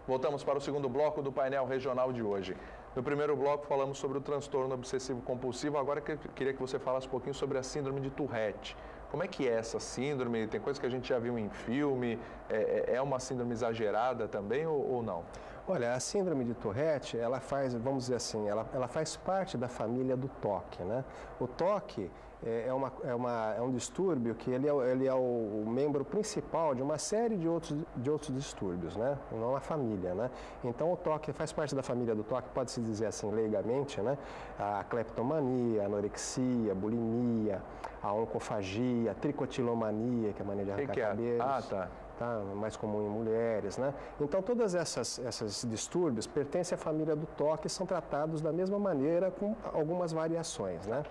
Voltamos para o segundo bloco do painel regional de hoje. No primeiro bloco falamos sobre o transtorno obsessivo compulsivo, agora eu queria que você falasse um pouquinho sobre a síndrome de Tourette. Como é que é essa síndrome? Tem coisa que a gente já viu em filme, é uma síndrome exagerada também ou não? Olha, a síndrome de Tourette, ela faz, vamos dizer assim, ela faz parte da família do TOC, né? O TOC é um distúrbio que ele é o membro principal de uma série de outros distúrbios, né? Não uma família, né? Então o TOC faz parte da família do TOC, pode-se dizer assim leigamente, né? A cleptomania, a anorexia, a bulimia, a oncofagia, a tricotilomania, que é a mania de arrancar cabelos. Ah, tá. Mais comum em mulheres, né? Então, todos esses distúrbios pertencem à família do TOC e são tratados da mesma maneira, com algumas variações, né?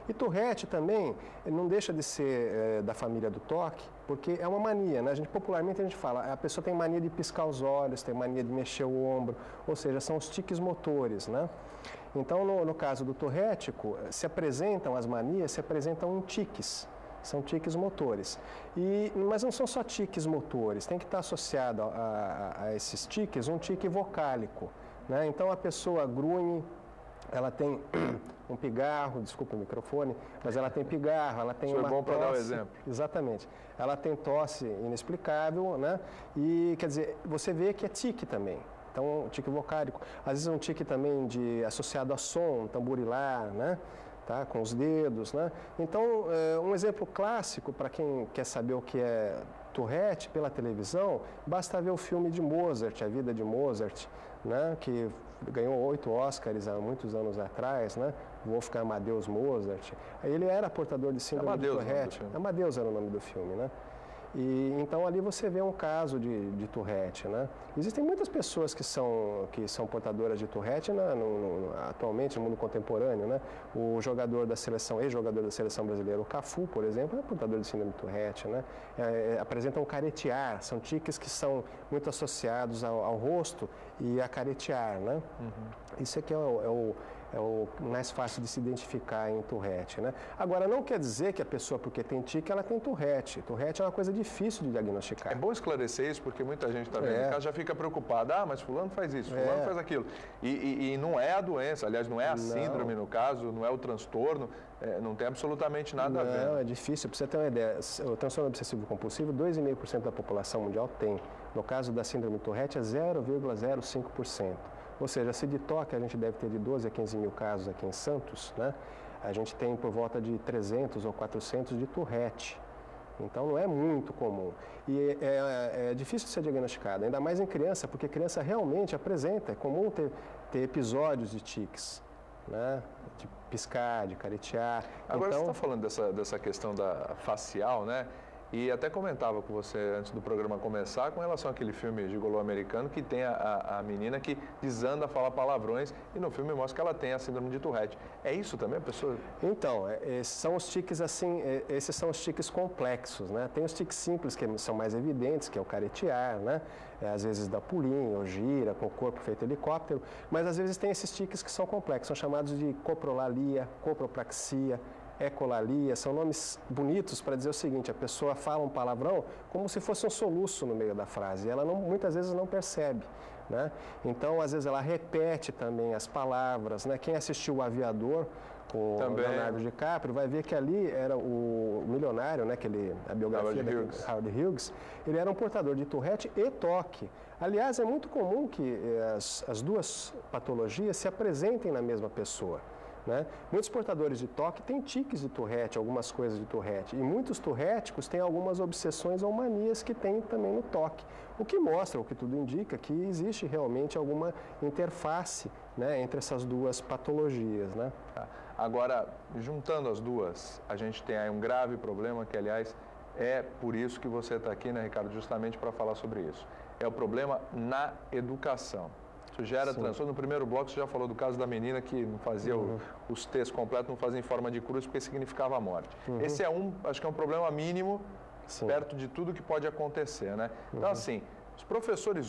E Tourette também não deixa de ser da família do TOC, porque é uma mania, né? Popularmente a gente fala, a pessoa tem mania de piscar os olhos, tem mania de mexer o ombro, ou seja, são os tiques motores, né? Então, no caso do tourético, as manias se apresentam em tiques. São tiques motores. Mas não são só tiques motores, tem que estar associado a esses tiques um tique vocálico, né? Então a pessoa grunhe, ela tem um pigarro, desculpa o microfone, mas ela tem pigarro, ela tem uma bom tosse. para dar o exemplo. Exatamente. Ela tem tosse inexplicável, né? E quer dizer, você vê que é tique também. Então, um tique vocálico. Às vezes um tique também associado a som, tamborilar, né? Tá, com os dedos, né? Então, um exemplo clássico para quem quer saber o que é Tourette pela televisão, basta ver o filme de Mozart, A Vida de Mozart, né? Que ganhou 8 Oscars há muitos anos atrás, né? Wolfgang Amadeus Mozart. Ele era portador de síndrome de Tourette. Amadeus era o nome do filme, né? E então ali você vê um caso de Tourette, né? Existem muitas pessoas que são portadoras de Tourette atualmente no mundo contemporâneo, né? O ex-jogador da seleção brasileira, o Cafu, por exemplo, é portador de síndrome de Tourette, né? Apresentam caretear, são tiques que são muito associados ao rosto e a caretear, né? Uhum. Isso aqui é o mais fácil de se identificar em Tourette, né? Agora, não quer dizer que a pessoa, porque tem tique, ela tem Tourette. Tourette é uma coisa difícil de diagnosticar. É bom esclarecer isso, porque muita gente está vendo em casa já fica preocupada. Ah, mas fulano faz isso, fulano faz aquilo. E não é a doença, aliás, não é a síndrome no caso, não é o transtorno, não tem absolutamente nada a ver. Não, é difícil. Para você ter uma ideia, o transtorno obsessivo compulsivo, 2,5% da população mundial tem. No caso da síndrome Tourette, é 0,05%. Ou seja, se de TOC a gente deve ter de 12 a 15 mil casos aqui em Santos, né? A gente tem por volta de 300 ou 400 de Tourette. Então não é muito comum. E é difícil ser diagnosticado, ainda mais em criança, porque criança realmente apresenta, é comum ter episódios de tiques, né? De piscar, de caretear. Agora você está falando dessa questão da facial, né? E até comentava com você antes do programa começar com relação àquele filme Gigolô americano que tem a menina que desanda a falar palavrões e no filme mostra que ela tem a síndrome de Tourette. É isso também, a pessoa? Então, são os tiques assim, esses são os tiques complexos, né? Tem os tiques simples que são mais evidentes, que é o caretear, né? Às vezes dá pulinho ou gira com o corpo feito helicóptero, mas às vezes tem esses tiques que são complexos, são chamados de coprolalia, copropraxia, ecolalia, são nomes bonitos para dizer o seguinte: a pessoa fala um palavrão como se fosse um soluço no meio da frase, e ela muitas vezes não percebe, né? Então, às vezes ela repete também as palavras, né? Quem assistiu O Aviador com o Leonardo DiCaprio vai ver que ali era o milionário, né? A biografia de Howard Hughes, ele era um portador de Tourette e TOC. Aliás, é muito comum que as duas patologias se apresentem na mesma pessoa, né? Muitos portadores de TOC têm tiques de Tourette, algumas coisas de Tourette, e muitos touréticos têm algumas obsessões ou manias que têm também no TOC, o que mostra, o que tudo indica, que existe realmente alguma interface, né, entre essas duas patologias, né? Agora, juntando as duas, a gente tem aí um grave problema que, aliás, é por isso que você está aqui, né, Ricardo, justamente para falar sobre isso. É o problema na educação. Isso gera transtorno. No primeiro bloco você já falou do caso da menina que não fazia os T's completos, não fazia em forma de cruz porque significava a morte. Esse acho que é um problema mínimo perto de tudo que pode acontecer, né? Então, assim, os professores